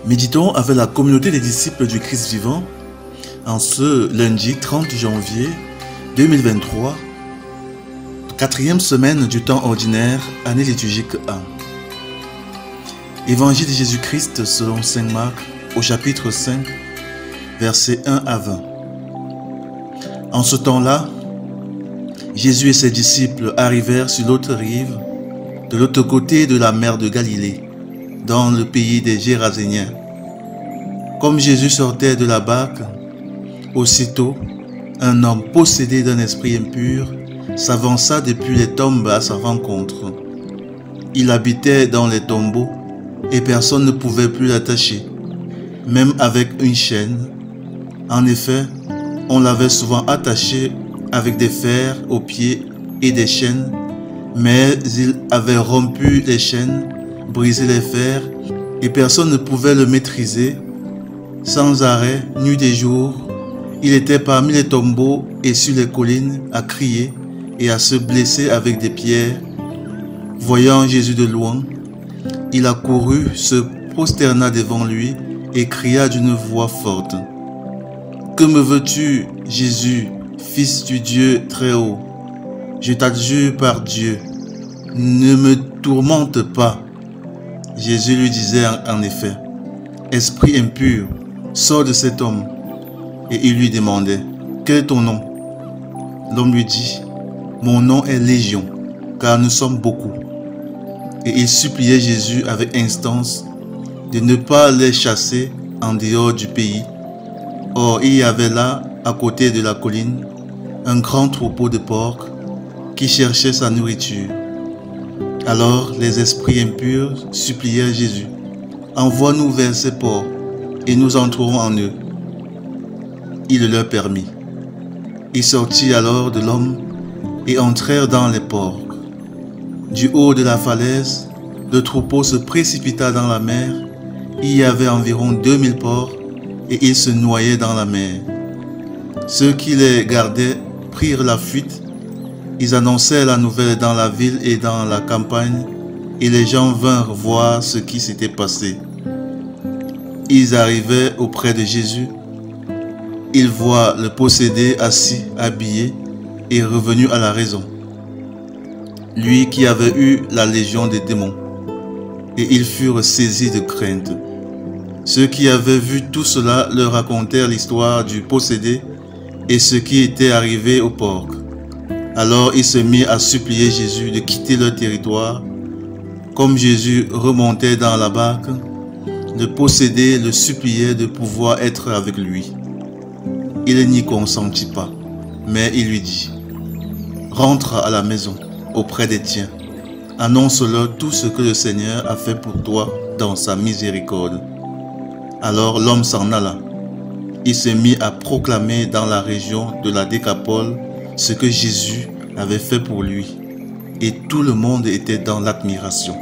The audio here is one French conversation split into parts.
Méditons avec la communauté des disciples du Christ vivant en ce lundi 30 janvier 2023, quatrième semaine du temps ordinaire, année liturgique 1. Évangile de Jésus-Christ selon Saint Marc au chapitre 5, versets 1 à 20. En ce temps-là, Jésus et ses disciples arrivèrent sur l'autre rive, de l'autre côté de la mer de Galilée, dans le pays des Géraséniens. Comme Jésus sortait de la barque, aussitôt, un homme possédé d'un esprit impur s'avança depuis les tombes à sa rencontre. Il habitait dans les tombeaux et personne ne pouvait plus l'attacher, même avec une chaîne. En effet, on l'avait souvent attaché avec des fers aux pieds et des chaînes, mais il avait rompu les chaînes, brisé les fers, et personne ne pouvait le maîtriser. Sans arrêt, nuit et jour, il était parmi les tombeaux et sur les collines à crier et à se blesser avec des pierres. Voyant Jésus de loin, il accourut, se prosterna devant lui et cria d'une voix forte: « Que me veux-tu, Jésus, Fils du Dieu très haut? Je t'adjure par Dieu, ne me tourmente pas. » Jésus lui disait en effet: « Esprit impur, sors de cet homme. » Et il lui demandait: « Quel est ton nom ?» L'homme lui dit: « Mon nom est Légion, car nous sommes beaucoup. » Et il suppliait Jésus avec instance de ne pas les chasser en dehors du pays. Or, il y avait là, à côté de la colline, un grand troupeau de porcs qui cherchait sa nourriture. Alors les esprits impurs supplièrent Jésus: « Envoie-nous vers ces porcs, et nous entrerons en eux. » Il le leur permit. Ils sortirent alors de l'homme et entrèrent dans les porcs. Du haut de la falaise, le troupeau se précipita dans la mer. Il y avait environ 2000 porcs et ils se noyaient dans la mer. Ceux qui les gardaient prirent la fuite. Ils annoncèrent la nouvelle dans la ville et dans la campagne, et les gens vinrent voir ce qui s'était passé. Ils arrivaient auprès de Jésus. Ils voient le possédé assis, habillé et revenu à la raison, lui qui avait eu la légion des démons, et ils furent saisis de crainte. Ceux qui avaient vu tout cela leur racontèrent l'histoire du possédé et ce qui était arrivé aux porcs. Alors ils se mirent à supplier Jésus de quitter leur territoire. Comme Jésus remontait dans la barque, le possédé le suppliait de pouvoir être avec lui. Il n'y consentit pas, mais il lui dit: « Rentre à la maison, auprès des tiens. Annonce-leur tout ce que le Seigneur a fait pour toi dans sa miséricorde. » Alors l'homme s'en alla. Il se mit à proclamer dans la région de la Décapole ce que Jésus avait fait pour lui, et tout le monde était dans l'admiration.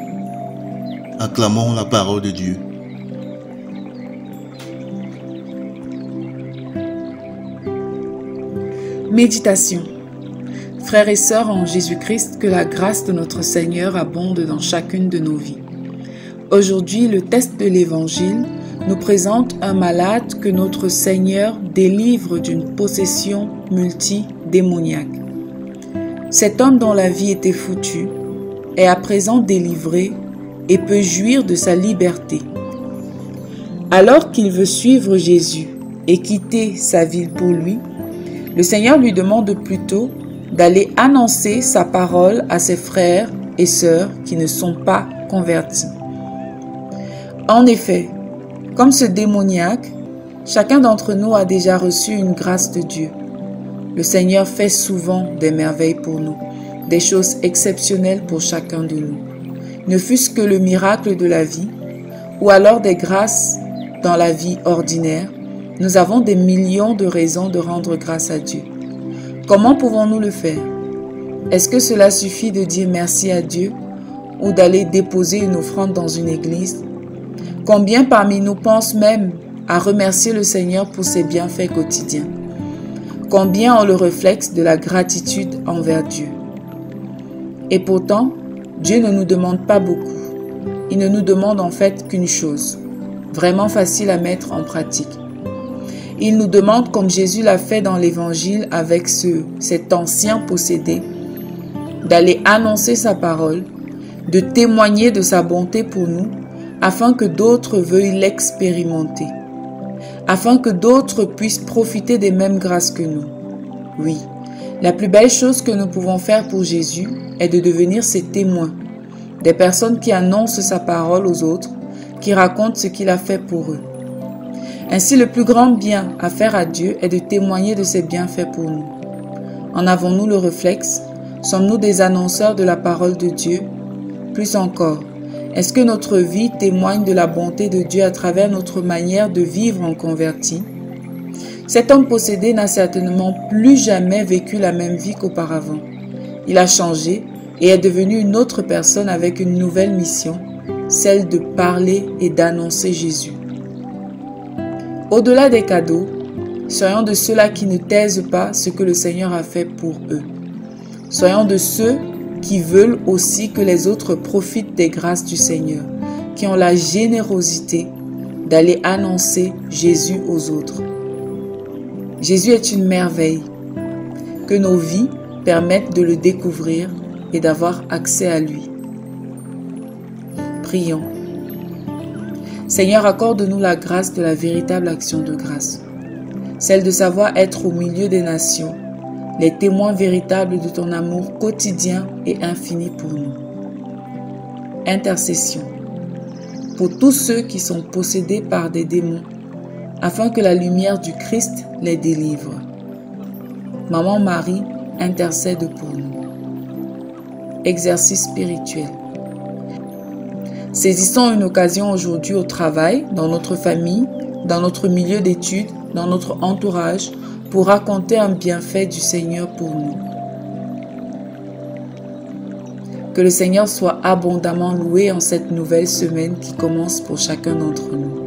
Acclamons la parole de Dieu. Méditation. Frères et sœurs en Jésus-Christ, que la grâce de notre Seigneur abonde dans chacune de nos vies. Aujourd'hui, le texte de l'Évangile nous présente un malade que notre Seigneur délivre d'une possession multidémoniaque. Cet homme dont la vie était foutue est à présent délivré et peut jouir de sa liberté. Alors qu'il veut suivre Jésus et quitter sa ville pour lui, le Seigneur lui demande plutôt d'aller annoncer sa parole à ses frères et sœurs qui ne sont pas convertis. En effet, comme ce démoniaque, chacun d'entre nous a déjà reçu une grâce de Dieu. Le Seigneur fait souvent des merveilles pour nous, des choses exceptionnelles pour chacun de nous. Ne fût-ce que le miracle de la vie, ou alors des grâces dans la vie ordinaire, nous avons des millions de raisons de rendre grâce à Dieu. Comment pouvons-nous le faire? Est-ce que cela suffit de dire merci à Dieu ou d'aller déposer une offrande dans une église? Combien parmi nous pensent même à remercier le Seigneur pour ses bienfaits quotidiens? Combien ont le réflexe de la gratitude envers Dieu? Et pourtant, Dieu ne nous demande pas beaucoup. Il ne nous demande en fait qu'une chose: vraiment facile à mettre en pratique. Il nous demande, comme Jésus l'a fait dans l'Évangile avec cet ancien possédé, d'aller annoncer sa parole, de témoigner de sa bonté pour nous, afin que d'autres veuillent l'expérimenter, afin que d'autres puissent profiter des mêmes grâces que nous. Oui, la plus belle chose que nous pouvons faire pour Jésus est de devenir ses témoins, des personnes qui annoncent sa parole aux autres, qui racontent ce qu'il a fait pour eux. Ainsi, le plus grand bien à faire à Dieu est de témoigner de ses bienfaits pour nous. En avons-nous le réflexe? Sommes-nous des annonceurs de la parole de Dieu? Plus encore, est-ce que notre vie témoigne de la bonté de Dieu à travers notre manière de vivre en converti? Cet homme possédé n'a certainement plus jamais vécu la même vie qu'auparavant. Il a changé et est devenu une autre personne avec une nouvelle mission, celle de parler et d'annoncer Jésus. Au-delà des cadeaux, soyons de ceux-là qui ne taisent pas ce que le Seigneur a fait pour eux. Soyons de ceux qui veulent aussi que les autres profitent des grâces du Seigneur, qui ont la générosité d'aller annoncer Jésus aux autres. Jésus est une merveille. Que nos vies permettent de le découvrir et d'avoir accès à lui. Prions. Seigneur, accorde-nous la grâce de la véritable action de grâce, celle de savoir être au milieu des nations, les témoins véritables de ton amour quotidien et infini pour nous. Intercession pour tous ceux qui sont possédés par des démons, afin que la lumière du Christ les délivre. Maman Marie, intercède pour nous. Exercice spirituel. Saisissons une occasion aujourd'hui au travail, dans notre famille, dans notre milieu d'études, dans notre entourage, pour raconter un bienfait du Seigneur pour nous. Que le Seigneur soit abondamment loué en cette nouvelle semaine qui commence pour chacun d'entre nous.